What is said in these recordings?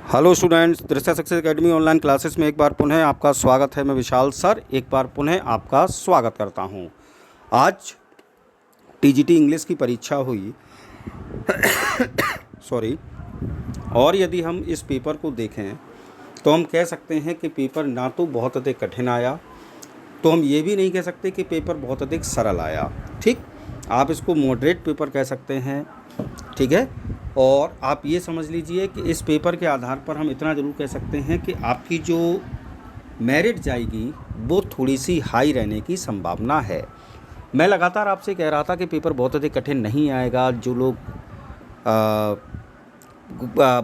Hello students, दृश्य success academy online classes में एक बार पुनः आपका स्वागत है। मैं विशाल सर एक बार पुनः आपका स्वागत करता हूं। आज टीजीटी इंग्लिश की परीक्षा हुई सॉरी। और यदि हम इस पेपर को देखें तो हम कह सकते हैं कि पेपर ना तो बहुत अधिक कठिन आया, तो हम ये भी नहीं कह सकते कि पेपर बहुत अधिक सरल आया। ठीक, आप इसको मॉडरेट पेपर कह सकते हैं। ठीक है, और आप ये समझ लीजिए कि इस पेपर के आधार पर हम इतना ज़रूर कह सकते हैं कि आपकी जो मेरिट जाएगी वो थोड़ी सी हाई रहने की संभावना है। मैं लगातार आपसे कह रहा था कि पेपर बहुत अधिक कठिन नहीं आएगा। जो लोग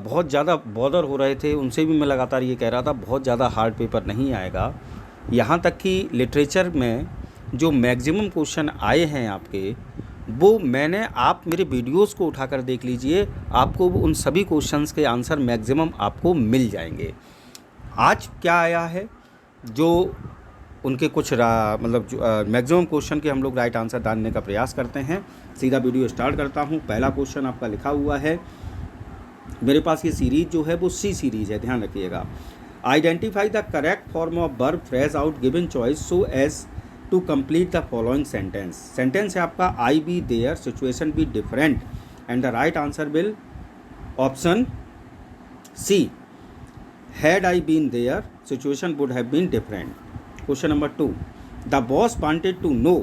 बहुत ज़्यादा बॉदर हो रहे थे उनसे भी मैं लगातार ये कह रहा था बहुत ज़्यादा हार्ड पेपर नहीं आएगा। यहाँ तक कि लिटरेचर में जो मैक्सिमम क्वेश्चन आए हैं आपके, वो मैंने आप मेरे वीडियोस को उठाकर देख लीजिए, आपको उन सभी क्वेश्चंस के आंसर मैक्सिमम आपको मिल जाएंगे। आज क्या आया है, जो उनके कुछ मैक्सिमम क्वेश्चन के हम लोग राइट आंसर डालने का प्रयास करते हैं। सीधा वीडियो स्टार्ट करता हूं। पहला क्वेश्चन आपका लिखा हुआ है, मेरे पास ये सीरीज़ जो है वो सी सीरीज़ है, ध्यान रखिएगा। Identify the correct form of verb phrase out given choice so as to complete the following sentence. Sentence है आपका I be there, situation be different, and the right answer will option C, had I been there situation would have been different. Question number 2, the boss wanted to know,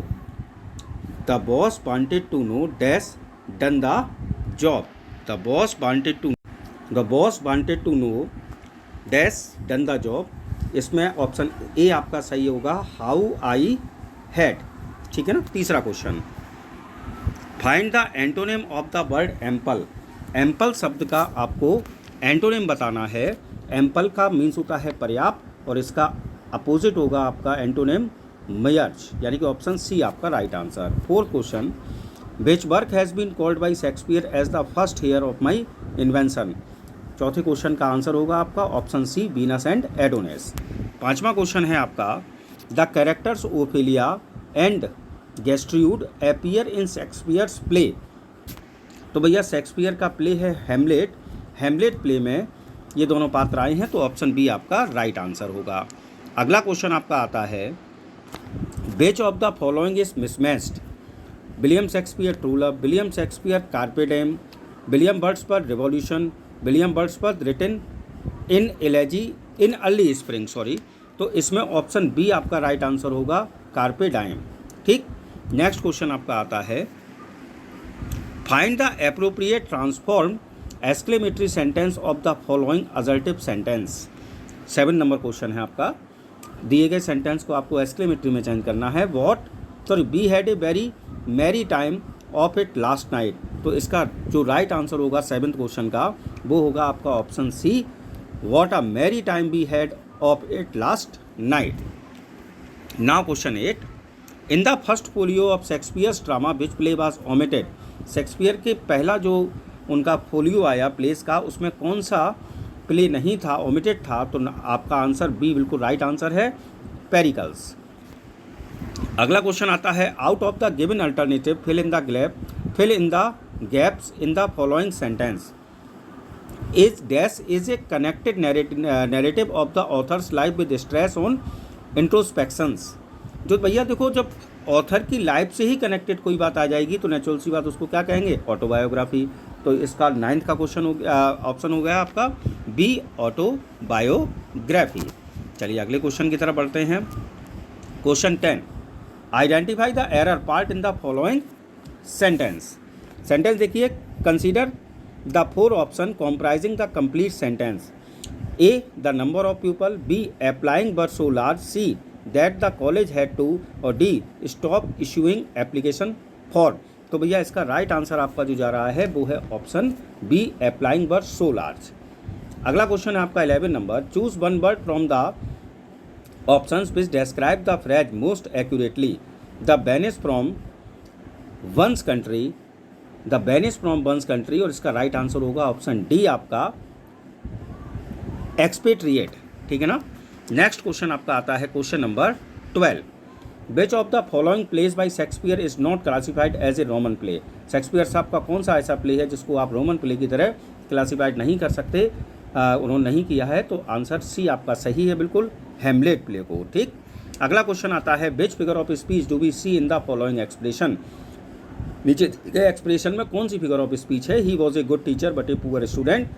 the boss wanted to know dash done the job. The boss wanted to know dash done the job. इसमें option A आपका सही होगा, how I had. ठीक है ना। तीसरा question, find the antonym of the word ample. Ample शब्द का आपको एंटोनिम बताना है। एम्पल का मीन्स होता है पर्याप्त, और इसका अपोजिट होगा आपका एंटोनिम मेयर्स, यानी कि ऑप्शन सी आपका right answer. Fourth question, which work has been called by Shakespeare as the first heir of my invention. चौथे क्वेश्चन का आंसर होगा आपका option C, Venus and Adonis. पांचवा क्वेश्चन है आपका, the characters Ophelia and Gertrude appear in Shakespeare's play. तो भैया Shakespeare का प्ले है हेमलेट। हेमलेट प्ले में ये दोनों पात्र आए हैं, तो ऑप्शन बी आपका राइट आंसर होगा। अगला क्वेश्चन आपका आता है, which of the following is mismatched. William Shakespeare true love, William Shakespeare carpe diem, William Wordsworth revolution, William Wordsworth written in elegy in early spring. Sorry, तो इसमें option B आपका right answer होगा, carpe diem. ठीक, next question आपका आता है, find the appropriate transform exclamatory sentence of the following assertive sentence. 7 number question है आपका। दिए गए सेंटेंस को आपको एक्सक्लेमेटरी में चेंज करना है। We had a very merry time of it last night. तो इसका जो राइट आंसर होगा 7th क्वेश्चन का, वो होगा आपका option C, what a merry time we had of it last night. Now question 8, in the first folio of Shakespeare's drama which play was omitted. Shakespeare के पहला जो उनका फोलियो आया प्लेस का, उसमें कौन सा प्ले नहीं था, ओमिटेड था। तो आपका आंसर बी बिल्कुल राइट आंसर है, पेरिकल्स। अगला क्वेश्चन आता है, out of the given alternative fill in the gaps in the following sentence. Is dash is a connected narrative of the author's life with stress on introspections. जो भैया देखो, जब author की life से ही connected कोई बात आ जाएगी तो नेचुरल सी बात उसको क्या कहेंगे, ऑटोबायोग्राफी। तो इसका 9th का क्वेश्चन ऑप्शन हो गया आपका बी, ऑटोबायोग्राफी। चलिए अगले क्वेश्चन की तरफ बढ़ते हैं। Question 10, identify the error part in the following sentence. Sentence देखिए, consider the 4 option comprising the complete sentence. A, the number of people, B, applying were so large, C, that the college had to, और D, stop issuing application for. तो भैया इसका right answer आपका जो जा रहा है वो है option B, applying were so large. अगला क्वेश्चन है आपका 11 number, choose one word from the options which describe the phrase most accurately. The banish from one's country, the banish from one's country, और इसका राइट आंसर होगा option D आपका, expatriate. ठीक है ना। नेक्स्ट क्वेश्चन आपका आता है question number 12, which of the following plays by Shakespeare is not classified as A Roman play. Shakespeare साहब का कौन सा ऐसा प्ले है जिसको आप रोमन प्ले की तरह क्लासिफाइड नहीं कर सकते। उन्होंने नहीं किया है, तो आंसर सी आपका सही है बिल्कुल, हेमलेट प्ले को। ठीक, अगला क्वेश्चन आता है, which figure of speech do we see in the following expression. नीचे दिए एक्सप्रेशन में कौन सी फिगर ऑफ स्पीच है। He was a good teacher but a poor student,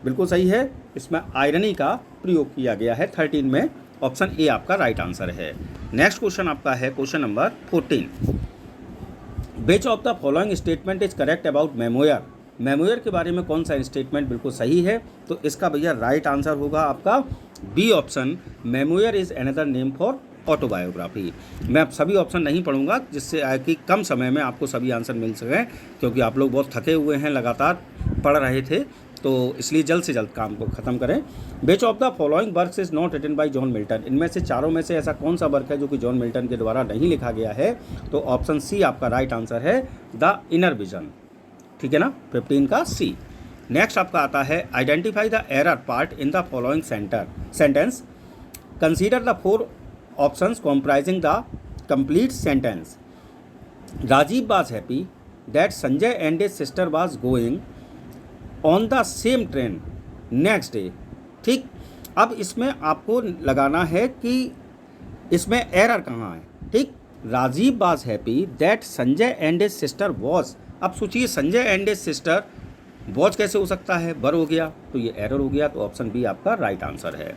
बिल्कुल सही है, इसमें आयरनी का प्रयोग किया गया है 13 में, ऑप्शन ए आपका राइट आंसर है। नेक्स्ट क्वेश्चन आपका है question number 14, which of the following statement is correct about memoir. Memoir के बारे में कौन सा स्टेटमेंट बिल्कुल सही है, तो इसका भैया राइट आंसर होगा आपका B option, memoir is another name for autobiography. मैं अब सभी ऑप्शन नहीं पढ़ूंगा जिससे कि कम समय में आपको सभी आंसर मिल सकें, क्योंकि आप लोग बहुत थके हुए हैं, लगातार पढ़ रहे थे, तो इसलिए जल्द से जल्द काम को ख़त्म करें। Which of the following works is not written by John Milton. इनमें से चारों में से ऐसा कौन सा वर्क है जो कि जॉन मिल्टन के द्वारा नहीं लिखा गया है, तो ऑप्शन सी आपका राइट आंसर है, द इनर विजन। ठीक है ना, 15 का सी। नेक्स्ट आपका आता है, identify the error part in the following sentence, consider the 4 options comprising the complete sentence. Rajiv was happy that Sanjay and his sister was going on the same train next day. ठीक, अब इसमें आपको लगाना है कि इसमें error कहाँ है। ठीक, Rajiv was happy that Sanjay and his sister was, अब सोचिए Sanjay and his sister, watch कैसे हो सकता है, वर हो गया, तो ये एरर हो गया, तो ऑप्शन बी आपका राइट आंसर है।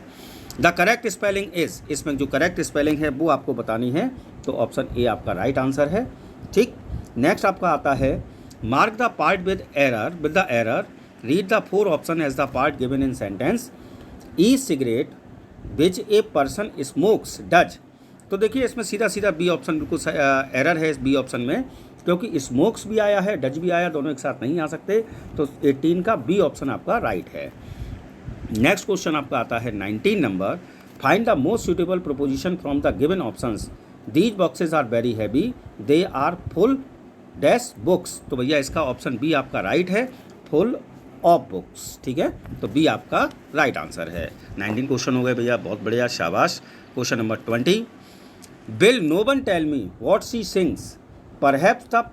द करेक्ट स्पेलिंग इज, इसमें जो करेक्ट स्पेलिंग है वो आपको बतानी है, तो ऑप्शन ए आपका राइट आंसर है। ठीक, नेक्स्ट आपका आता है, mark the part with the error, read the 4 option as the part given in sentence, e cigarette which a person smokes does. तो देखिए इसमें सीधा सीधा बी ऑप्शन बिल्कुल एरर है इस बी ऑप्शन में, क्योंकि स्मोक्स भी आया है, डज भी आया, दोनों एक साथ नहीं आ सकते, तो 18 का बी ऑप्शन आपका राइट है। नेक्स्ट क्वेश्चन आपका आता है 19 number, find the most suitable proposition from the given options, these boxes are very heavy, they are full dash books. तो भैया इसका ऑप्शन बी आपका राइट है, फुल ऑफ बुक्स। ठीक है, तो बी आपका राइट आंसर है। 19 क्वेश्चन हो गए भैया, बहुत बढ़िया, शाबाश। Question number 20, will no one tell me what she sings, perhaps the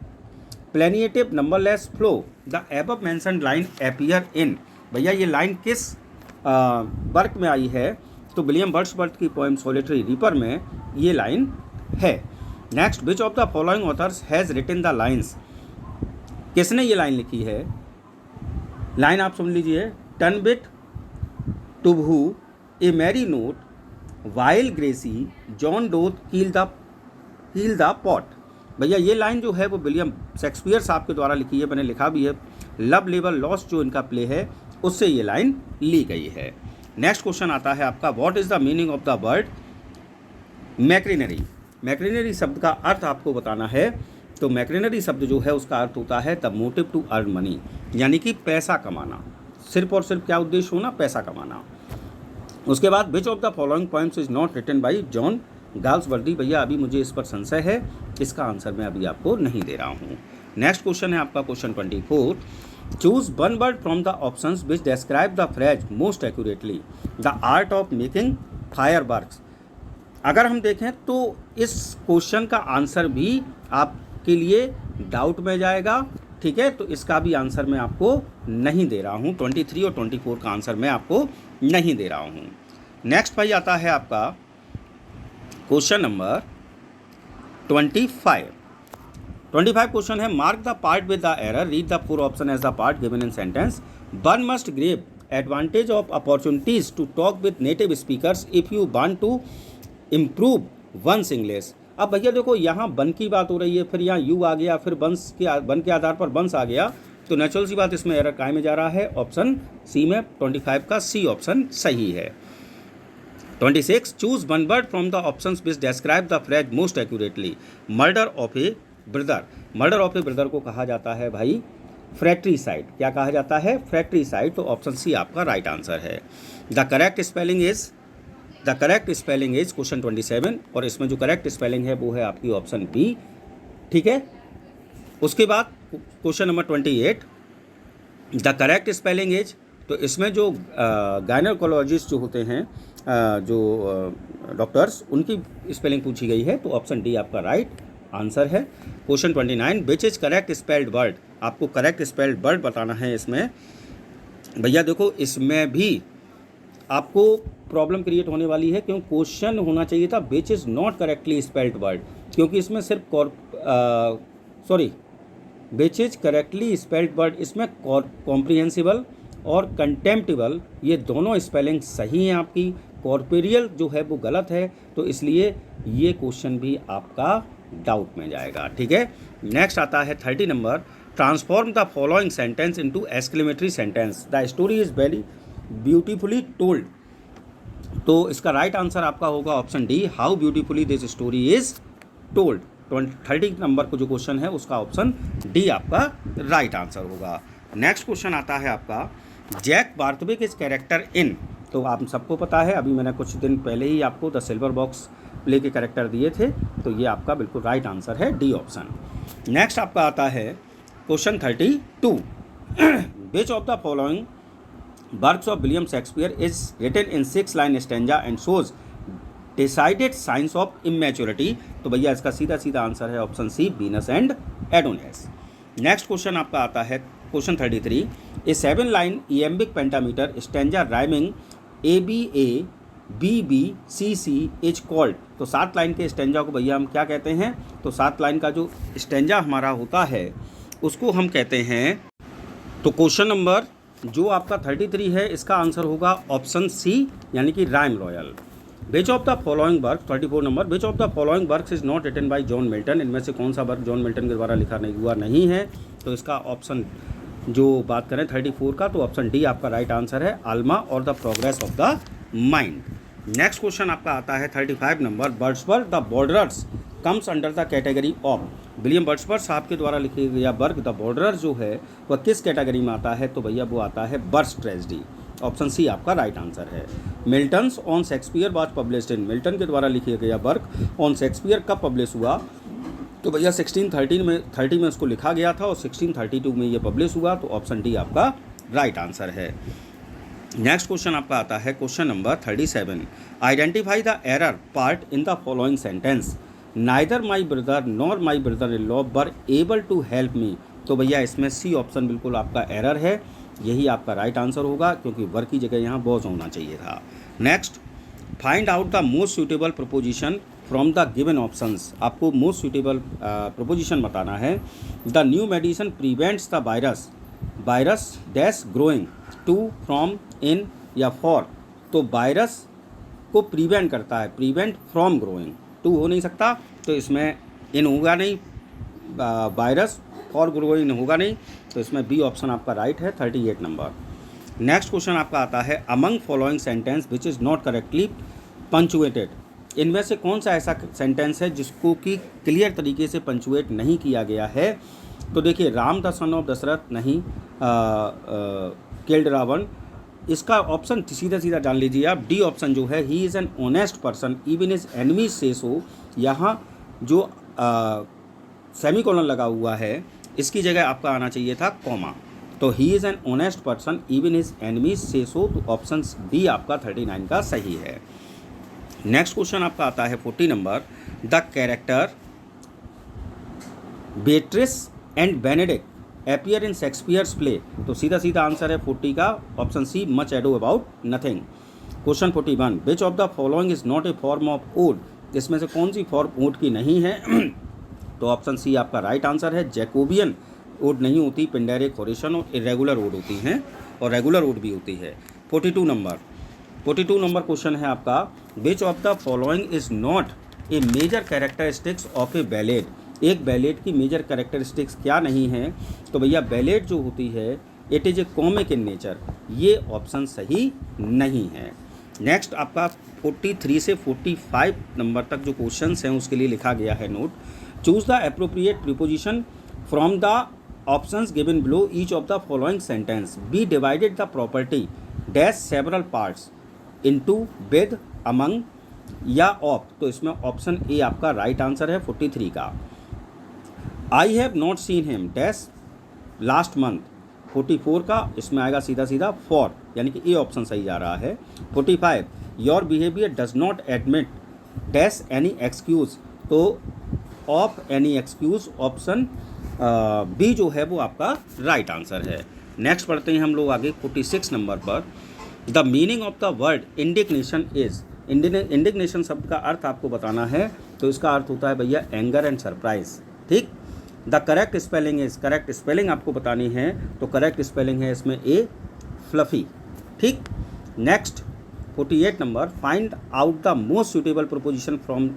plaintive numberless flow, the above mentioned line appear in. भैया ये लाइन किस वर्क में आई है, तो विलियम वर्ड्सवर्थ की पोएम सोलिटरी रीपर में ये लाइन है। Next, which of the following authors has written the lines, किसने ये लाइन लिखी है। लाइन आप सुन लीजिए, turn bit to who a Mary note while Gracy John डोथ कील द पॉट। भैया ये लाइन जो है वो विलियम शेक्सपियर साहब के द्वारा लिखी है, मैंने लिखा भी है, लव लेबर लॉस्ट जो इनका प्ले है उससे ये लाइन ली गई है। नेक्स्ट क्वेश्चन आता है आपका, what is the meaning of the word machinery. Machinery शब्द का अर्थ आपको बताना है, तो मैक्रिनरी शब्द जो है उसका अर्थ होता है the motive to earn money, यानी कि पैसा कमाना, सिर्फ और सिर्फ क्या उद्देश्य होना, पैसा कमाना। उसके बाद which of the following poems is not written by John Galsworthy. भैया अभी मुझे इस पर संशय है, इसका आंसर मैं अभी आपको नहीं दे रहा हूँ। नेक्स्ट क्वेश्चन है आपका question 24, choose one word from the options which describe the phrase most accurately, the art of making fireworks. अगर हम देखें तो इस क्वेश्चन का आंसर भी आपके लिए डाउट में जाएगा। ठीक है, तो इसका भी आंसर मैं आपको नहीं दे रहा हूँ, 23 और 24 का आंसर मैं आपको नहीं दे रहा हूँ। नेक्स्ट भाई आता है आपका क्वेश्चन नंबर 25 क्वेश्चन है, mark the part with the error, read the 4 option as the part given in sentence, one must grab advantage of opportunities to talk with native speakers if you want to improve one's English. अब भैया देखो यहाँ one की बात हो रही है, फिर यहाँ यू आ गया, फिर वन के आधार पर वंस आ गया, तो नेचुरल सी बात इसमें एरर काय में जा रहा है, ऑप्शन सी में 25 का सी ऑप्शन सही है। 26, choose one word from the options which describe the phrase most accurately, murder of A brother. Murder of A brother को कहा जाता है भाई फ्रैट्रीसाइड। क्या कहा जाता है, फ्रैट्रीसाइड, तो ऑप्शन सी आपका राइट आंसर है। The correct spelling is question 27, और इसमें जो करेक्ट स्पेलिंग है वो है आपकी ऑप्शन बी। ठीक है, उसके बाद question number 28, the correct spelling is, तो इसमें जो गायनेकोलॉजिस्ट जो होते हैं, जो डॉक्टर्स, उनकी स्पेलिंग पूछी गई है, तो ऑप्शन डी आपका राइट आंसर है। Question 29, which is correct spelled word, आपको करेक्ट स्पेल्ड वर्ड बताना है। इसमें भैया देखो इसमें भी आपको प्रॉब्लम क्रिएट होने वाली है, क्योंकि क्वेश्चन होना चाहिए था विच is not correctly spelled word, क्योंकि इसमें सिर्फ which is correctly spelled word, इसमें कॉम्प्रिहेंसिबल और कंटेम्प्टिबल ये दोनों स्पेलिंग सही हैं आपकी, कॉर्पोरियल जो है वो गलत है, तो इसलिए ये क्वेश्चन भी आपका डाउट में जाएगा। ठीक है, नेक्स्ट आता है 30 number, transform the following sentence into exclamatory sentence, the story is very beautifully told. तो इसका राइट आंसर आपका होगा option D, how beautifully this story is told. 30 number को जो क्वेश्चन है उसका ऑप्शन डी आपका राइट आंसर होगा। नेक्स्ट क्वेश्चन आता है आपका, Jack Barthwick is character in, तो आप सबको पता है, अभी मैंने कुछ दिन पहले ही आपको द सिल्वर बॉक्स प्ले के कैरेक्टर दिए थे, तो ये आपका बिल्कुल राइट आंसर है, डी ऑप्शन। नेक्स्ट आपका आता है question 32, which of the following works of William Shakespeare is written in 6 line stanza and shows decided science of immaturity, तो भैया इसका सीधा सीधा आंसर है option C, Venus and Adonis. Next question आपका आता है question 33, A 7 line इएम्बिक pentameter stanza rhyming ABA BBCC is called, तो 7 लाइन के स्टैंजा को भैया हम क्या कहते हैं, तो 7 लाइन का जो स्टैंजा हमारा होता है उसको हम कहते हैं, तो क्वेश्चन नंबर जो आपका 33 है इसका आंसर होगा ऑप्शन सी, यानी कि rhyme royal. Which of the following work, 34 number, which of the following works is not written by John Milton, इनमें से कौन सा वर्क जॉन मिल्टन के द्वारा लिखा नहीं है, तो इसका ऑप्शन जो बात करें 34 का, तो ऑप्शन डी आपका राइट आंसर है, आल्मा और the progress of the mind. Next question आपका आता है 35 number, Wordsworth the Borderers comes under the category of, William Wordsworth साहब के द्वारा लिखा गया वर्क द बॉर्डर जो है वह किस कैटेगरी में आता है, तो भैया वो आता है बर्स्ट ट्रेजेडी, ऑप्शन सी आपका राइट आंसर है। Milton's on Shakespeare was published in, Milton के द्वारा लिखा गया वर्क ऑन शेक्सपियर कब पब्लिश हुआ, तो भैया 1630 में उसको लिखा गया था और 1632 में ये पब्लिश हुआ, तो ऑप्शन डी आपका राइट आंसर है। नेक्स्ट क्वेश्चन आपका आता है question number 37, identify the error part in the following sentence, neither my brother nor my brother in law were able to help me, तो भैया इसमें सी ऑप्शन बिल्कुल आपका एरर है, यही आपका राइट आंसर होगा, क्योंकि वर की जगह यहाँ वॉज होना चाहिए था। Next, find out the most suitable proposition from the given options, आपको मोस्ट सूटेबल प्रोपोजिशन बताना है। The new medicine prevents the virus dash growing, to, from, in या फॉर, तो वायरस को प्रिवेंट करता है, प्रिवेंट फ्रॉम ग्रोइंग, टू हो नहीं सकता, तो इसमें इन होगा नहीं, वायरस फॉर ग्रोइंग होगा नहीं, तो इसमें बी ऑप्शन आपका राइट है, 38 नंबर। नेक्स्ट क्वेश्चन आपका आता है, among following sentence which is not correctly punctuated, इनमें से कौन सा ऐसा सेंटेंस है जिसको कि क्लियर तरीके से पंचुएट नहीं किया गया है, तो देखिए, Ram the son of Dasharath नहीं किल्ड रावण, इसका ऑप्शन सीधा सीधा जान लीजिए आप, डी ऑप्शन जो है, he is an honest person even is enemies से सो, यहाँ जो सेमीकोलन लगा हुआ है इसकी जगह आपका आना चाहिए था कॉमा, तो he is an honest person even his enemies से सो, तो ऑप्शन बी आपका 39 का सही है। नेक्स्ट क्वेश्चन आपका आता है 40 number, the character Beatrice and Benedick appear in Shakespeare's play, तो सीधा सीधा आंसर है 40 का, option C, much ado about nothing. Question 41, which of the following is not a form of ode, इसमें से कौन सी फॉर्म ओड की नहीं है, तो ऑप्शन सी आपका राइट आंसर है, जैकोबियन ओड नहीं होती, पिंडेरिक, होरेशियन और इरेगुलर ओड होती हैं, और रेगुलर ओड भी होती है। 42 नंबर क्वेश्चन है आपका, which of the following is not a major characteristics of a ballad, एक बैलेड की मेजर कैरेक्टरिस्टिक्स क्या नहीं है, तो भैया बैलेड जो होती है it is a comic in nature, ये ऑप्शन सही नहीं है। नेक्स्ट आपका 43 से 45 नंबर तक जो क्वेश्चंस हैं उसके लिए लिखा गया है note, choose the appropriate preposition from the options given below each of the following sentence, be divided the property dash several parts into, with, among या ऑफ, तो इसमें ऑप्शन ए आपका राइट आंसर है 43 का। I have not seen him dash last month, 44 का इसमें आएगा सीधा सीधा फॉर, यानी कि ए ऑप्शन सही जा रहा है। 45, your behaviour does not admit dash any excuse, तो of any excuse, option B जो है वो आपका राइट आंसर है। नेक्स्ट पढ़ते हैं हम लोग आगे 46 नंबर पर, the meaning of the word indignation is, indignation शब्द का अर्थ आपको बताना है, तो इसका अर्थ होता है भैया एंगर एंड सरप्राइज। ठीक। The correct spelling is, correct spelling आपको बतानी है, तो करेक्ट स्पेलिंग है इसमें ए फ्लफी। ठीक। Next 48 number, find out the most suitable proposition from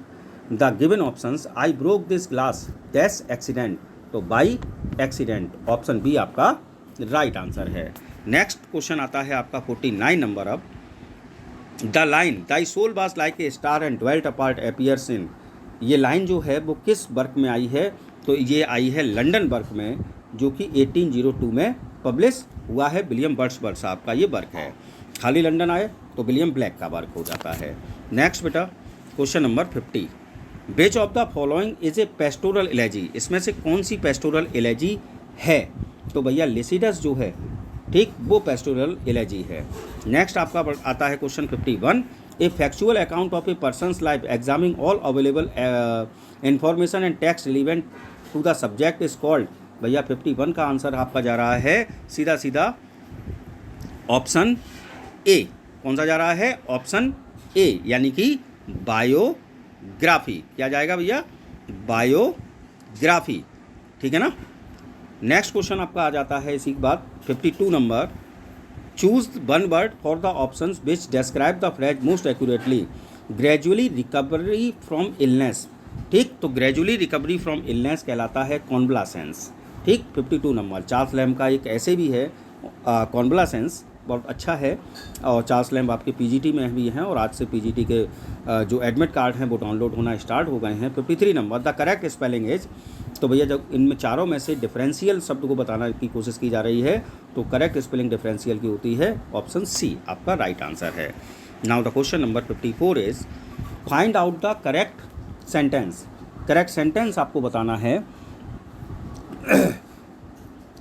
the given options. I broke this glass dash accident, तो by accident, option B आपका right answer है। नेक्स्ट क्वेश्चन आता है आपका 49 नंबर। अब the line thy soul was like a star and dwelt apart appears इन, ये line जो है वो किस वर्क में आई है, तो ये आई है लंदन वर्क में, जो कि 1802 में पब्लिश हुआ है। विलियम वर्ड्सवर्थ साहब का ये वर्क है। खाली लंदन आए तो विलियम ब्लैक का वर्क हो जाता है। नेक्स्ट बेटा question number 50, which of the following is a pastoral elegy, इसमें से कौन सी पेस्टोरल एलेजी है, तो भैया लिसिडस जो है, ठीक, वो पेस्टोरल एलेजी है। नेक्स्ट आपका आता है question 51, a factual account of a person's life examining all available information and text relevant to the subject is called, भैया 51 का आंसर आपका जा रहा है सीधा सीधा ऑप्शन ए। कौन सा जा रहा है, ऑप्शन ए, यानी कि बायोग्राफी। क्या जाएगा भैया, बायोग्राफी। ठीक है ना। नेक्स्ट क्वेश्चन आपका आ जाता है इसी के बाद 52 number, choose one word for the options which describe the phrase most accurately. Gradually recovery from illness, ठीक, तो ग्रेजुअली रिकवरी फ्रॉम इलनेस कहलाता है कॉन्वलासेंस। ठीक। 52 नंबर, चार्ल्स लैम्ब का एक ऐसे भी है कॉन्वलासेंस, बहुत अच्छा है, और चार्ल्स लैम्ब आपके पीजीटी में भी हैं, और आज से पीजीटी के जो एडमिट कार्ड हैं वो डाउनलोड होना स्टार्ट हो गए हैं। 53 number, the correct spelling is, तो भैया जब इनमें चारों में से डिफरेंशियल शब्द को बताने की कोशिश की जा रही है, तो करेक्ट स्पेलिंग डिफरेंशियल की होती है, ऑप्शन सी आपका राइट आंसर है। Now the question number 54 is, find out the correct sentence. Correct sentence आपको बताना है,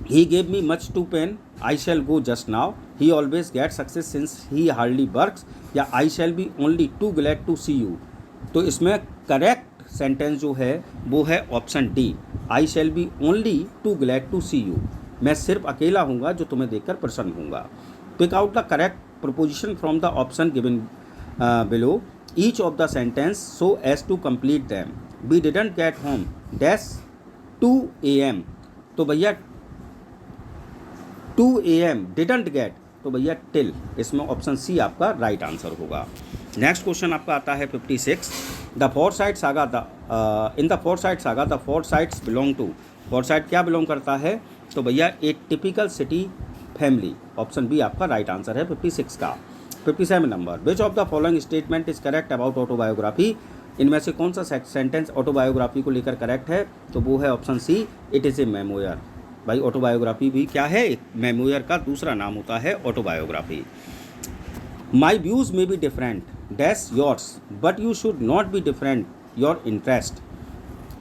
he gave me much to pain, I shall go just now, he always gets success since he hardly works, या I shall be only too glad to see you। तो इसमें correct sentence जो है वो है option D, I shall be only too glad to see you, मैं सिर्फ अकेला हूँगा जो तुम्हें देखकर प्रसन्न हूँगा। Pick out the correct proposition from the option given below each of the sentence so as to complete them. We didn't get home dash 2 AM, तो भैया 2 AM डिडंट गेट, तो भैया टिल, इसमें ऑप्शन सी आपका right answer होगा। Next question आपका आता है 56, the Forsyte Saga in the Forsyte Saga the Forsytes belong to, Forsyte क्या बिलोंग करता है, तो भैया एक typical city family, option B आपका राइट आंसर है 56 का। 57 number, which of the following statement is correct about autobiography, इनमें से कौन सा सेंटेंस ऑटोबायोग्राफी को लेकर करेक्ट है, तो वो है option C, it is a memoir. भाई ऑटोबायोग्राफी भी क्या है, मेमोयर का दूसरा नाम होता है autobiography. My views may be different dash yours but you should not be different your interest.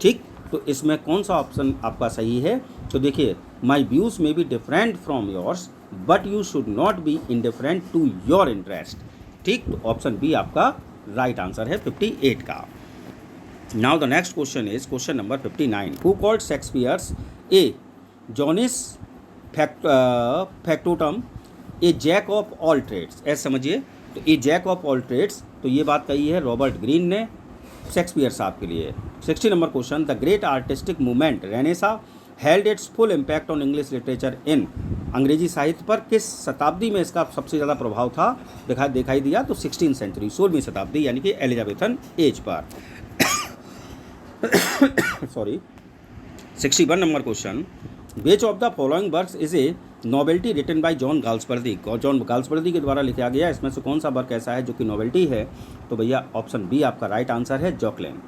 ठीक, तो इसमें कौन सा ऑप्शन आपका सही है, तो देखिए my views may be different from yours but you should not be indifferent to your interest. ठीक, तो ऑप्शन बी आपका राइट आंसर है 58 का। Now the next question is question number 59, who called Shakespeare's a Johannes factotum a jack of all trades, ऐसे समझिए, तो a jack of all trades, तो ये बात कही है रॉबर्ट ग्रीन ने शेक्सपियर साहब के लिए। 60 number question, the great artistic movement Renaissance held it's full impact on English literature in, अंग्रेजी साहित्य पर किस शताब्दी में इसका सबसे ज़्यादा प्रभाव था, दिखाई दिया, तो 16वीं सेंचुरी, 16वीं शताब्दी, यानी कि एलिजाबेथन एज पर। Sorry. 61 number question, which of the following works is a novelty written by John Galsworthy, John Galsworthy के द्वारा लिखा गया, इसमें से कौन सा वर्क ऐसा है जो कि नॉवेल्टी है, तो भैया ऑप्शन बी आपका राइट आंसर है, जॉकलिन।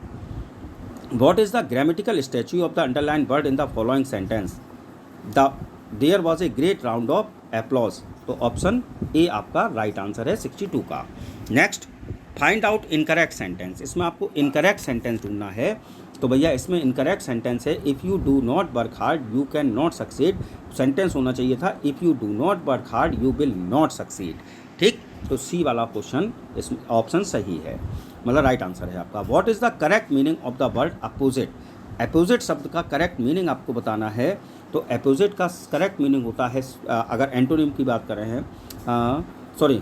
What is the grammatical statue of the underlined word in the following sentence? There was a great round of applause, तो ऑप्शन ए आपका राइट आंसर है 62 का। Next, find out incorrect sentence, इसमें आपको incorrect sentence ढूंढना है, तो भैया इसमें इनकरेक्ट सेंटेंस है, if you do not work hard you can not succeed, sentence होना चाहिए था if you do not work hard you will not succeed. ठीक, तो सी वाला क्वेश्चन इसमें ऑप्शन सही है, मतलब राइट आंसर है आपका। What is the correct meaning of the word opposite, opposite शब्द का करेक्ट मीनिंग आपको बताना है, तो अपोजिट का करेक्ट मीनिंग होता है, अगर एंटोनिम की बात कर रहे हैं, सॉरी,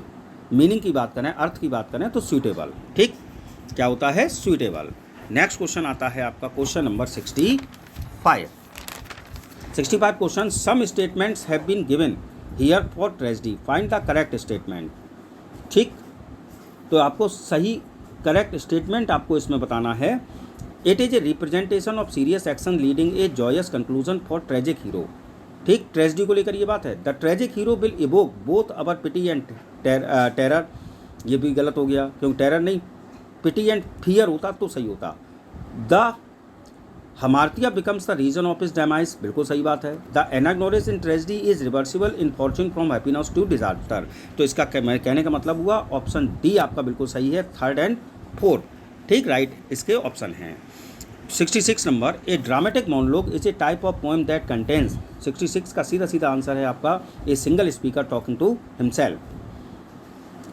मीनिंग की बात करें, अर्थ की बात करें तो सूटेबल, ठीक, क्या होता है, सूटेबल। नेक्स्ट क्वेश्चन आता है आपका question number 65 question, some statements have been given here for tragedy, find the correct statement, ठीक, तो आपको सही करेक्ट स्टेटमेंट आपको इसमें बताना है। It is a representation of serious action leading a joyous conclusion for tragic hero, ठीक, tragedy को लेकर ये बात है। The tragic hero will evoke both our pity and terror, ये भी गलत हो गया, क्योंकि टेरर नहीं, पिटी एंड फियर होता तो सही होता। The hamartia becomes the reason of his demise, बिल्कुल सही बात है। The anagnorisis in tragedy is reversible in fortune from happiness to disaster, तो इसका कहने का मतलब हुआ ऑप्शन डी आपका बिल्कुल सही है, 3rd and 4th, ठीक, राइट इसके ऑप्शन हैं। 66 number, a dramatic monologue is a type of poem that contains, 66 का सीधा सीधा आंसर है आपका a single speaker talking to himself,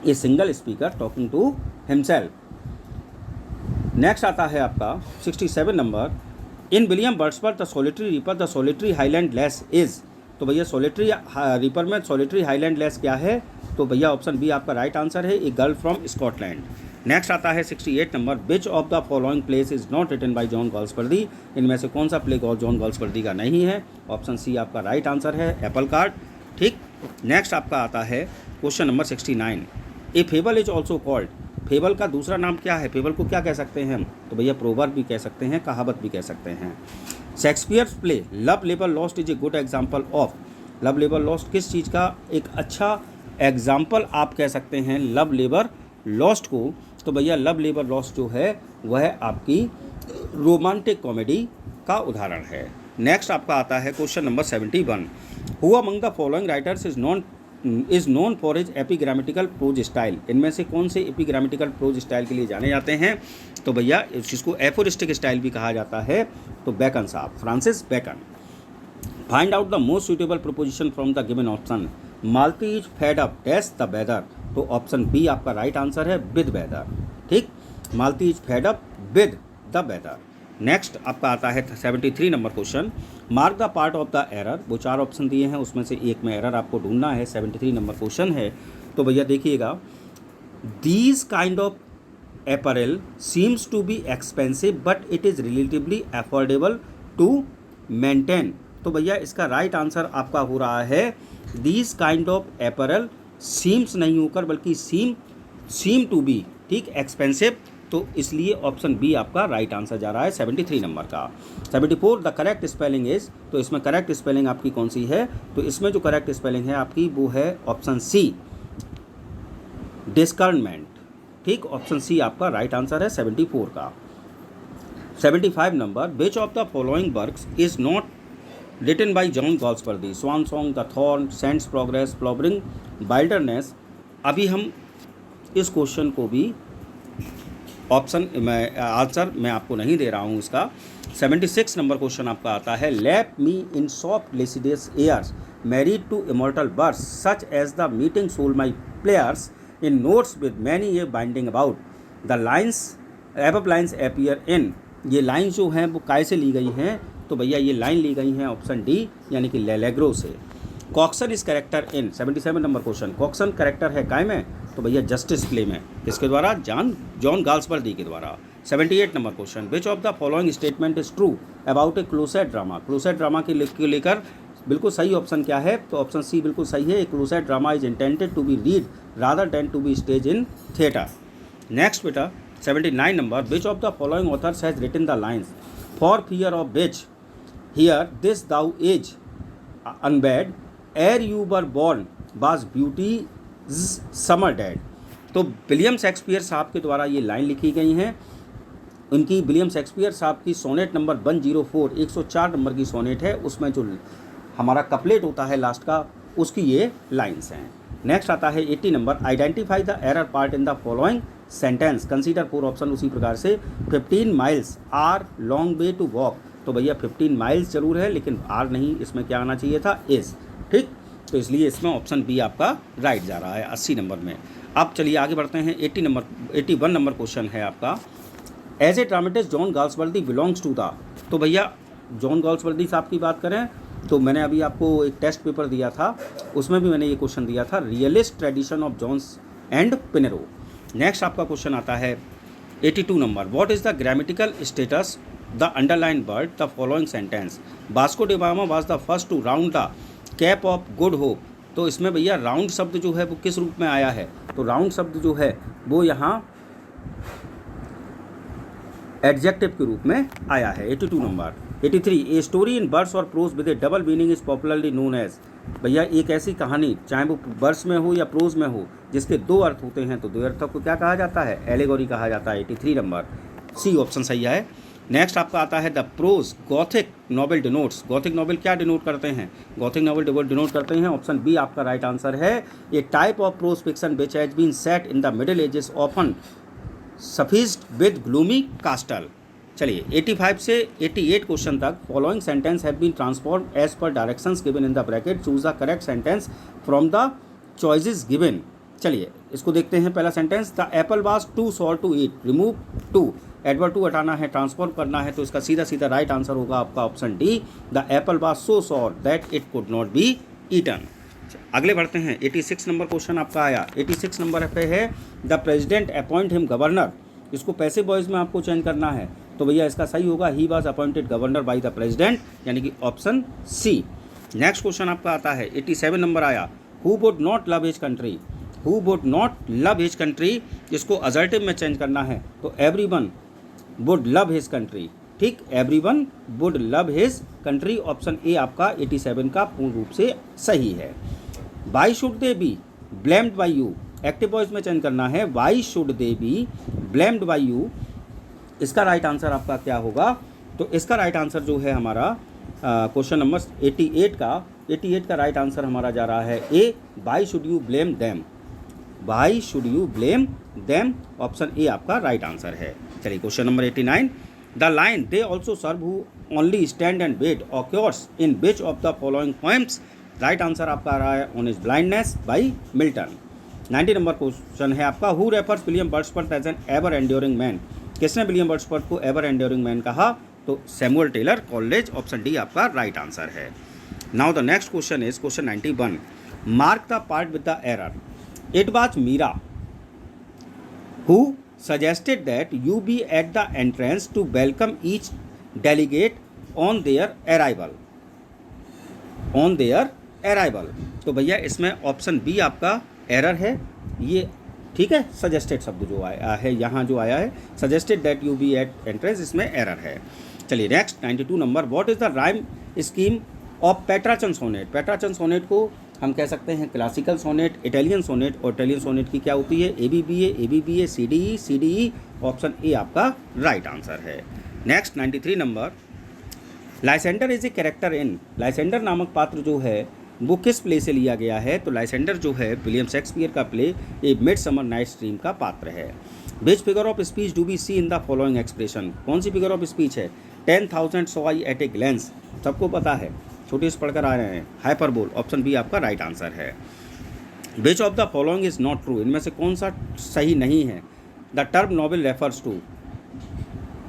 a single speaker talking to himself. Next आता है आपका 67 number, in William Wordsworth the solitary reaper the solitary highland lass is, तो भैया सोलिटरी रीपर में सोलिटरी हाईलैंड लेस क्या है, तो भैया ऑप्शन बी आपका राइट आंसर है, a girl from Scotland. Next आता है 68 number, which of the following plays is not written by John Galsworthy, इनमें से कौन सा प्ले जॉन गाल्सवर्दी का नहीं है, ऑप्शन सी आपका राइट आंसर है, एप्पल कार्ट, ठीक। नेक्स्ट आपका आता है question number 69, A fable is also called, fable का दूसरा नाम क्या है, फेबल को क्या कह सकते हैं हम, तो भैया प्रोवर्ब भी कह सकते हैं, कहावत भी कह सकते हैं। Shakespeare's play love labour lost is a good example of, love labour lost किस चीज़ का एक अच्छा एग्जाम्पल आप कह सकते हैं लव लेबर लॉस्ट को, तो भैया लव लेबर लॉस्ट जो है वह आपकी रोमांटिक कॉमेडी का उदाहरण है। नेक्स्ट आपका आता है question number 71, who among the following writers is known for his epigrammatical prose style, इनमें से कौन से एपिग्रामेटिकल प्रोज स्टाइल के लिए जाने जाते हैं, तो भैया इसको एफोरिस्टिक स्टाइल भी कहा जाता है, तो बेकन साहब, Francis Bacon. Find out the most suitable proposition from the given option, Malti is fed up dash the weather, तो ऑप्शन बी आपका राइट आंसर है, विद वेदर, ठीक, Malti is fed up with the weather. Next आपका आता है 73 number question, mark the part of the error, वो 4 option दिए हैं, उसमें से एक में एरर आपको ढूंढना है, 73 नंबर क्वेश्चन है, तो भैया देखिएगा, these kind of apparel seems to be expensive but it is relatively affordable to maintain, तो भैया इसका राइट आंसर आपका हो रहा है, these kind of apparel seems नहीं होकर बल्कि सीम टू बी, ठीक, एक्सपेंसिव, तो इसलिए ऑप्शन बी आपका राइट आंसर जा रहा है 73 नंबर का। 74 द करेक्ट स्पेलिंग इज, तो इसमें करेक्ट स्पेलिंग आपकी कौन सी है, तो इसमें जो करेक्ट स्पेलिंग है आपकी वो है ऑप्शन सी, डिस्कर्नमेंट, ठीक, ऑप्शन सी आपका राइट आंसर है 74 का। 75 number, which of the following works is not written by John Galsworthy, swan song, the thorn, saints progress, flowering wilderness. अभी हम इस क्वेश्चन को भी ऑप्शन में आंसर मैं आपको नहीं दे रहा हूँ इसका। 76 नंबर क्वेश्चन आपका आता है, lap me in soft Lydian airs married to immortal birds such as the meeting soul may pierce in notes with many a binding about the lines above lines appear in, ये lines जो हैं वो काय से ली गई हैं, तो भैया ये लाइन ली गई हैं ऑप्शन डी यानी कि लेलेग्रो से। Coxon is character in, 77 number question, Coxon character है काय में, तो भैया जस्टिस प्ले में, किसके द्वारा, जॉन गाल्सवर्दी के द्वारा। 78 number question, which of the following statement is true about A closet drama, closet drama के लेकर बिल्कुल सही ऑप्शन क्या है, तो ऑप्शन सी बिल्कुल सही है, a closet drama is intended to be read rather than to be stage in theatre. Next बेटा 79 number, which of the following authors has written the lines for fear of which hear this thou age unbred ere you were born was beauty summer dead, तो William Shakespeare साहब के द्वारा ये line लिखी गई हैं, उनकी विलियम शेक्सपियर साहब की सोनेट नंबर 104 104 नंबर की सोनेट है, उसमें जो हमारा कपलेट होता है लास्ट का उसकी ये लाइन्स हैं। नेक्स्ट आता है 80 number, identify the error part in the following sentence, consider 4 option उसी प्रकार से। 15 miles are long way to walk, तो भैया 15 माइल्स जरूर है लेकिन आर नहीं, इसमें क्या आना चाहिए था, इज, ठीक, तो इसलिए इसमें ऑप्शन बी आपका राइट जा रहा है 80 नंबर में। अब चलिए आगे बढ़ते हैं, 81 नंबर क्वेश्चन है आपका, as a dramatist John Galsworthy belongs to the, तो भैया जॉन गाल्सवर्दी साहब की बात करें तो मैंने अभी आपको एक टेस्ट पेपर दिया था, उसमें भी मैंने ये क्वेश्चन दिया था, realist tradition of and Pinero. Next आपका क्वेश्चन आता है 82 number, what is the grammatical status the underline word the following sentence, Vasco da Gama was the first to round the Cape of Good Hope. तो इसमें भैया round शब्द जो है वो किस रूप में आया है, तो राउंड शब्द जो है वो यहाँ एडजेक्टिव के रूप में आया है। 82 number. 83, a story in verse और prose with a double meaning is popularly known as, भैया एक ऐसी कहानी चाहे वो वर्स में हो या प्रोज में हो जिसके दो अर्थ होते हैं तो दो अर्थों को क्या कहा जाता है, एलेगोरी कहा जाता है। 83 नंबर, सी ऑप्शन सही है। नेक्स्ट आपका आता है the prose Gothic novel denotes, Gothic novel क्या डिनोट करते हैं, गॉथिक नॉवेल डिनोट करते हैं, ऑप्शन बी आपका राइट आंसर है। A type of prose fiction which has been set in the middle ages often suffused with gloomy castle. चलिए 85 से 88 question तक, following sentence have been transform as per directions given in the bracket, choose the correct sentence from the choices given. चलिए इसको देखते हैं। पहला sentence, the apple was too sour to eat, remove too, adverb too हटाना है, transform करना है, तो इसका सीधा सीधा राइट आंसर होगा आपका option D, the apple was so sour that it could not be eaten. अगले बढ़ते हैं। 86 नंबर क्वेश्चन आपका आया। 86 नंबर पे है the president appoint him governor, इसको पैसिव वॉइस में आपको चेंज करना है, तो भैया इसका सही होगा he was appointed governor by the president, यानी कि ऑप्शन सी। नेक्स्ट क्वेश्चन आपका आता है 87 नंबर आया, who would not love his country, who would not love his country, इसको असर्टिव में चेंज करना है, तो everyone would love his country, ठीक, everyone would love his country, option A आपका 87 का पूर्ण रूप से सही है। Why should they be blamed by you, active voice में चेंज करना है, why should they be blamed by you, इसका राइट आंसर आपका क्या होगा, तो इसका राइट आंसर जो है हमारा क्वेश्चन नंबर 88 का राइट आंसर हमारा जा रहा है A, why should you blame them, why should you blame them, option A आपका राइट आंसर है। चलिए question number 89, the line they also serve who only stand and wait occurs in which of the following poems, right answer आपका आ रहा है on his blindness by Milton. 90 number question है आपका, who refers William Wordsworth as an ever enduring man, किसने William Wordsworth को ever enduring man कहा, तो Samuel Taylor Coleridge, option D आपका राइट आंसर है। Now the next question is question 91, mark the part with the error, it was Meera who suggested that you be at the entrance to welcome each delegate on their arrival, on their arrival, तो भैया इसमें option B आपका error है ये, ठीक है, suggested शब्द जो आया है यहाँ जो आया है suggested that you be at entrance, इसमें एरर है। चलिए next 92 number, what is the rhyme scheme of Petrarchan sonnet, Petrarchan sonnet को हम कह सकते हैं क्लासिकल सोनेट, इटालियन सोनेट, और इटालियन सोनेट की क्या होती है, ABBA, CDE, ऑप्शन ए आपका राइट आंसर है। Next 93 number, Lysander is a character in, Lysander नामक पात्र जो है वो किस प्ले से लिया गया है, तो लाइसेंडर जो है विलियम शेक्सपियर का play a Midsummer Night's Dream का पात्र है। Which figure of speech do we see in the following expression, कौन सी फिगर ऑफ स्पीच है, 10,000 saw I at a glance, सबको पता है, छोटे से पढ़कर आ रहे हैं, हाइपरबोल, ऑप्शन बी आपका राइट आंसर है। Which of the following is not true, इनमें से कौन सा सही नहीं है, the term novel refers to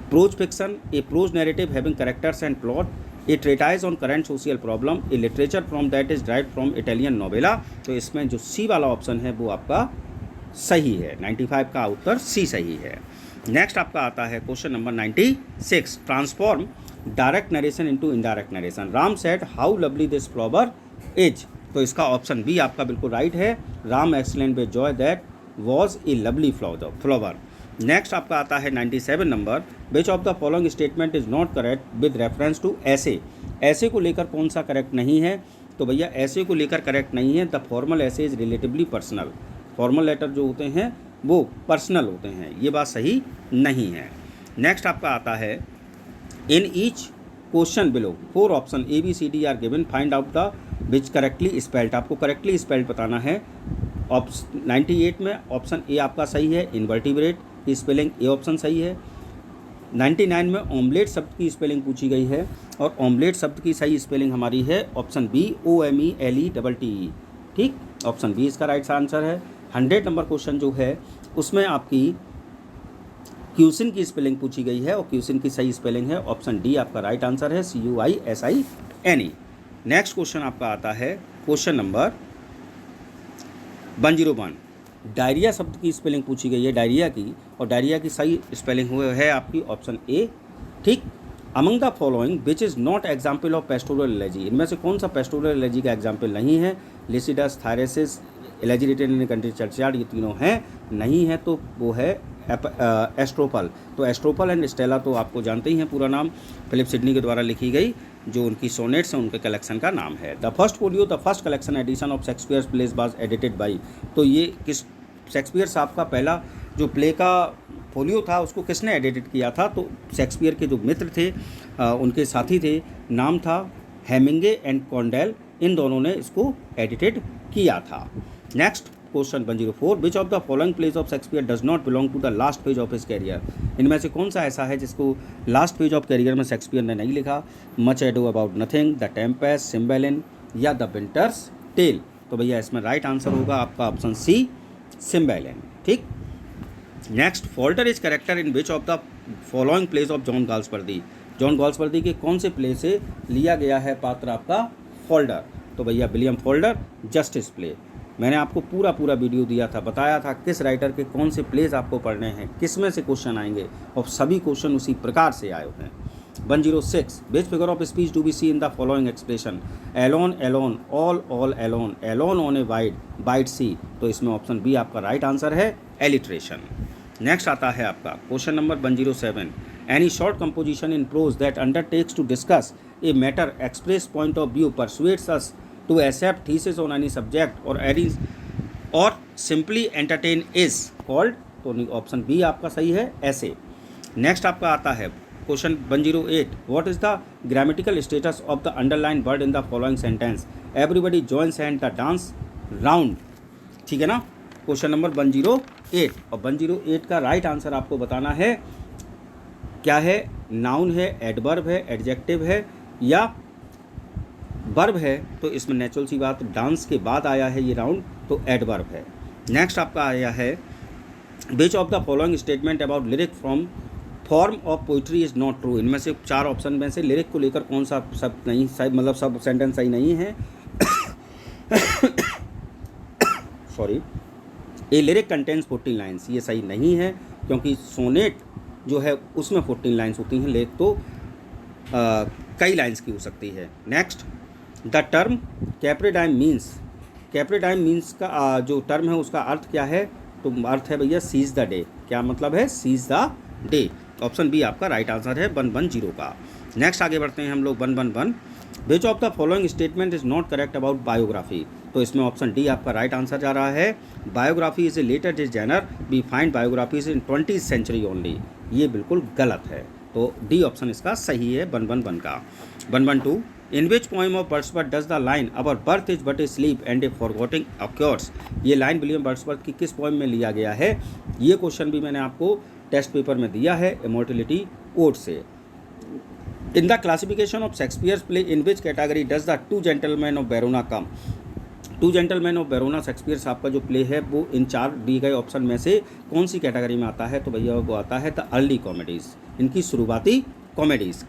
prose fiction, a prose narrative having characters and plot, a treatise on current social problem, a literature from that is right from Italian novella, तो इसमें जो सी वाला ऑप्शन है वो आपका सही है, 95 का उत्तर सी सही है। नेक्स्ट आपका आता है question number 96, transform direct narration into indirect narration, Ram said how lovely this flower is, तो इसका ऑप्शन बी आपका बिल्कुल राइट है, Ram explain with joy that was a lovely flower. Next आपका आता है 97 number, which of the following statement is not correct with reference to essay, essay को लेकर कौन सा करेक्ट नहीं है, तो भैया ऐसे को लेकर करेक्ट नहीं है, the formal essay is relatively personal, formal letter जो होते हैं वो पर्सनल होते हैं, ये बात सही नहीं है। नेक्स्ट आपका आता है, in each question below 4 option ABCD are given, find out the which correctly spelled, आपको करेक्टली स्पेल्ड बताना है। 98 में ऑप्शन ए आपका सही है, इन्वर्टिब्रेट की स्पेलिंग ए ऑप्शन सही है। 99 में ऑमलेट शब्द की स्पेलिंग पूछी गई है, और ऑमलेट शब्द की सही स्पेलिंग हमारी है ऑप्शन बी OMELETTE, ठीक, ऑप्शन बी इसका राइट आंसर है। 100 नंबर क्वेश्चन जो है उसमें आपकी क्यूसिन की स्पेलिंग पूछी गई है, और क्यूसिन की सही स्पेलिंग है ऑप्शन डी आपका राइट आंसर है, CUISINE। नेक्स्ट क्वेश्चन आपका आता है क्वेश्चन नंबर 101, डायरिया शब्द की स्पेलिंग पूछी गई है, डायरिया की, और डायरिया की सही स्पेलिंग हुए है आपकी ऑप्शन ए। ठीक। Among the following which is not example of pastoral allergy, इनमें से कौन सा पेस्टोरल एलर्जी का एग्जाम्पल नहीं है? Lycidas, Thyrsis, elegy written in country churchyard, ये तीनों हैं, नहीं है तो वो है एस्ट्रोपल। तो एस्ट्रोपल एंड स्टेला तो आपको जानते ही हैं पूरा नाम, फिलिप सिडनी के द्वारा लिखी गई जो उनकी सोनेट्स हैं उनके कलेक्शन का नाम है। The first folio, the first collection edition of Shakespeare's plays was edited by, तो ये किस शेक्सपियर साहब का पहला जो प्ले का फोलियो था उसको किसने एडिटेड किया था? तो शेक्सपियर के जो मित्र थे उनके साथी थे, नाम था हेमिंगे एंड कॉन्डेल, इन दोनों ने इसको एडिटेड किया था। Next question 104, which of the following plays of Shakespeare does not belong to the last page of his career, इनमें से कौन सा ऐसा है जिसको लास्ट पेज ऑफ कैरियर में शेक्सपियर ने नहीं लिखा? Much ado about nothing, the tempest, Cymbeline या द विंटर्स टेल। तो भैया इसमें राइट आंसर होगा आपका ऑप्शन सी, सिम्बेलिन। ठीक। Next, Falder is character in which of the following plays of John Galsworthy, John Galsworthy के कौन से प्ले से लिया गया है पात्र आपका फॉल्डर? तो भैया विलियम फॉल्डर, जस्टिस प्ले। मैंने आपको पूरा वीडियो दिया था, बताया था किस राइटर के कौन से प्लेस आपको पढ़ने हैं, किस में से क्वेश्चन आएंगे, और सभी क्वेश्चन उसी प्रकार से आए हुए हैं। 106, which figure of speech do we see in the following expression, alone alone, all alone, alone on a wide sea. तो इसमें ऑप्शन बी आपका राइट आंसर है, एलिट्रेशन। नेक्स्ट आता है आपका question number 107, any short composition in prose that undertakes to discuss a matter, express point of view, persuades us to accept thesis on any subject or simply entertain is called, तो option B आपका सही है, ऐसे। Next आपका आता है question 108, what is the grammatical status of the underline word in the following sentence, everybody joins hand the dance round. ठीक है ना, क्वेश्चन नंबर 108, और 108 का राइट आंसर आपको बताना है क्या है, नाउन है, एडवर्ब है, एडजेक्टिव है या वर्ब है। तो इसमें नेचुरल सी बात, डांस के बाद आया है ये राउंड, तो एडवर्ब है। नेक्स्ट आपका आया है, which of the following statement about lyric from form of poetry is not true, इनमें से 4 ऑप्शन में से लिरिक को लेकर कौन सा सब नहीं सही, मतलब सब सेंटेंस सही नहीं है। सॉरी, ए लिरिक कंटेंस 14 लाइन्स, ये सही नहीं है क्योंकि सोनेट जो है उसमें 14 लाइन्स होती हैं, लिरिक तो कई लाइन्स की हो सकती है। Next, the term carpe diem means, carpe diem means का जो टर्म है उसका अर्थ क्या है? तो अर्थ है भैया सीज द डे। क्या मतलब है? Seize the day. Option B आपका राइट आंसर है 110 का। नेक्स्ट आगे बढ़ते हैं हम लोग 111, which of the following statement is not correct about biography, तो इसमें ऑप्शन डी आपका राइट आंसर जा रहा है, biography is a later days genre, we find biographies in 20th century only, ये बिल्कुल गलत है। तो डी ऑप्शन इसका सही है 111 का। 112, in which poem of Wordsworth does the line our birth is but a sleep and a forgetting occurs, ये लाइन विलियम वर्ड्सवर्थ की किस पोइम में लिया गया है? ये क्वेश्चन भी मैंने आपको टेस्ट पेपर में दिया है, इमॉर्टलिटी ओड से। In the classification of Shakespeare's play in which category does the two gentlemen of Verona come, two gentlemen of Verona Shakespeare साहब का जो प्ले है वो इन 4 दिए गए ऑप्शन में से कौन सी कैटेगरी में आता है? तो भैया वो आता है द अर्ली कॉमेडीज़, इनकी शुरुआती कॉमेडीज़।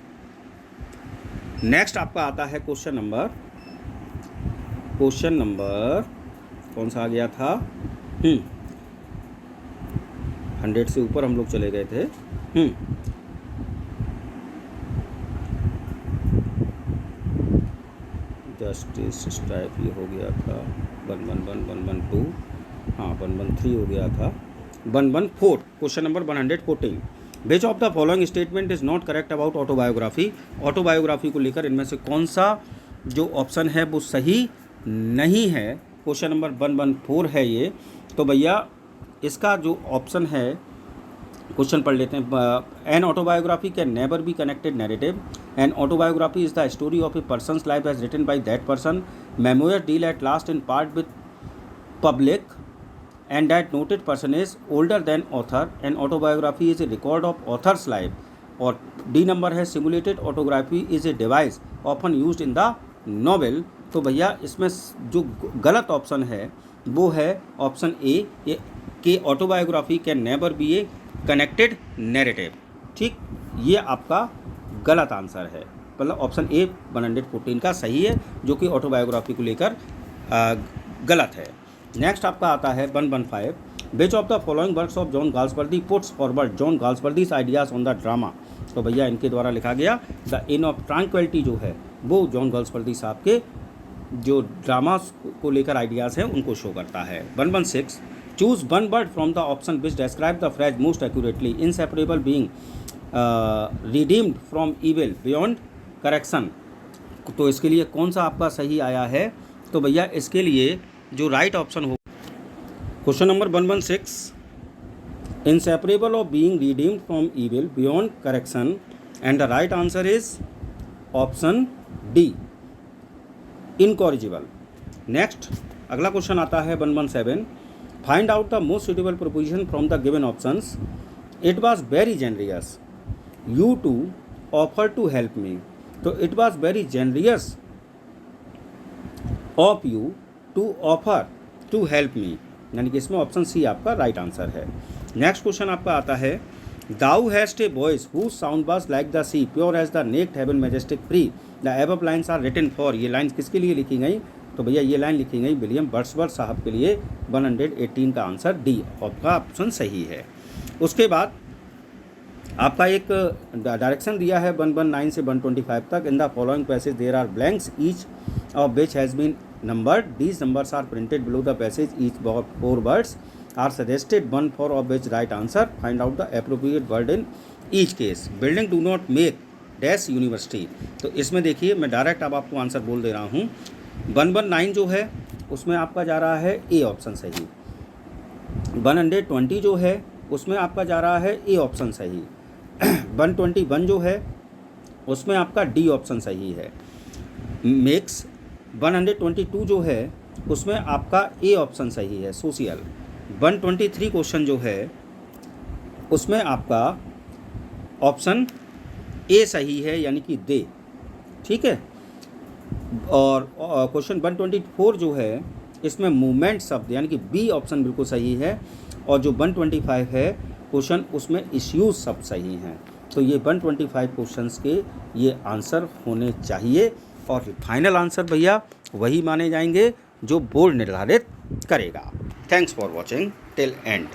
नेक्स्ट आपका आता है क्वेश्चन नंबर कौन सा आ गया था? 100 से ऊपर हम लोग चले गए थे। जस्टिस स्ट्राइप ये हो गया था 111, 112, हाँ 113 हो गया था, 114। Question number 114, which of the following statement is not correct about autobiography, autobiography को लेकर इनमें से कौन सा जो ऑप्शन है वो सही नहीं है? क्वेश्चन नंबर 114 है ये। तो भैया इसका जो ऑप्शन है, क्वेश्चन पढ़ लेते हैं। An autobiography can never be connected narrative, an autobiography is the story of a person's life as written by that person, memoir deal at last in part with public and that noted person is older than author, and autobiography is a record of author's life, और D number है simulated autography is a device often used in the novel. तो भैया इसमें जो गलत option है वो है ऑप्शन ए कि autobiography can never B A connected narrative. ठीक, ये आपका गलत आंसर है, मतलब ऑप्शन ए 114 का सही है, जो कि ऑटोबायोग्राफी को लेकर गलत है। नेक्स्ट आपका आता है 115, which of the following works of John Galsworthy puts forward John Galsworthy's ideas on the drama. तो भैया इनके द्वारा लिखा गया द इन ऑफ ट्रांक्विलिटी जो है वो जॉन गाल्सवर्दी साहब के जो ड्रामा को लेकर आइडियाज़ हैं उनको शो करता है। 116, choose one word from the option which describe the phrase most accurately, inseparable being redeemed from evil beyond correction. तो इसके लिए कौन सा आपका सही आया है? तो भैया इसके लिए जो राइट ऑप्शन हो, question number 116, inseparable of being redeemed from evil beyond correction, and the right answer is option D, incorrigible. Next अगला क्वेश्चन आता है 117, find out the most suitable proposition from the given options. It was very generous you to offer to help me. तो it was very generous of you to offer to help me, यानी कि इसमें option C आपका right answer है। Next question आपका आता है, thou hast a voice whose sound was like the sea pure as the naked heaven majestic free, the above lines are written for. ये lines किसके लिए लिखी गई? तो भैया ये लाइन लिखी गई विलियम वर्ड्सवर्थ साहब के लिए। 118 का आंसर डी आपका ऑप्शन सही है। उसके बाद आपका एक डायरेक्शन दिया है 119 से 125 तक। In the following passage there are blanks each of which has been numbered. These numbers are printed below the passage. Each 4 words are suggested, one for of which right answer. Find out the appropriate word in each case. Building do not make dash university. तो इसमें देखिए मैं direct अब आपको answer बोल दे रहा हूँ। 119 जो है उसमें आपका जा रहा है ए ऑप्शन सही। 120 जो है उसमें आपका जा रहा है ए ऑप्शन सही। 121 जो है उसमें आपका डी ऑप्शन सही है। मेक्स 122 जो है उसमें आपका ए ऑप्शन सही है सोशल। 123 क्वेश्चन जो है उसमें आपका ऑप्शन ए सही है यानी कि दे, ठीक है। और क्वेश्चन 124 जो है इसमें मूवमेंट शब्द यानी कि बी ऑप्शन बिल्कुल सही है। और जो 125 है क्वेश्चन उसमें इश्यूज शब्द सही हैं। तो ये 125 क्वेश्चंस के ये आंसर होने चाहिए और फाइनल आंसर भैया वही माने जाएंगे जो बोर्ड निर्धारित करेगा। Thanks for watching till and.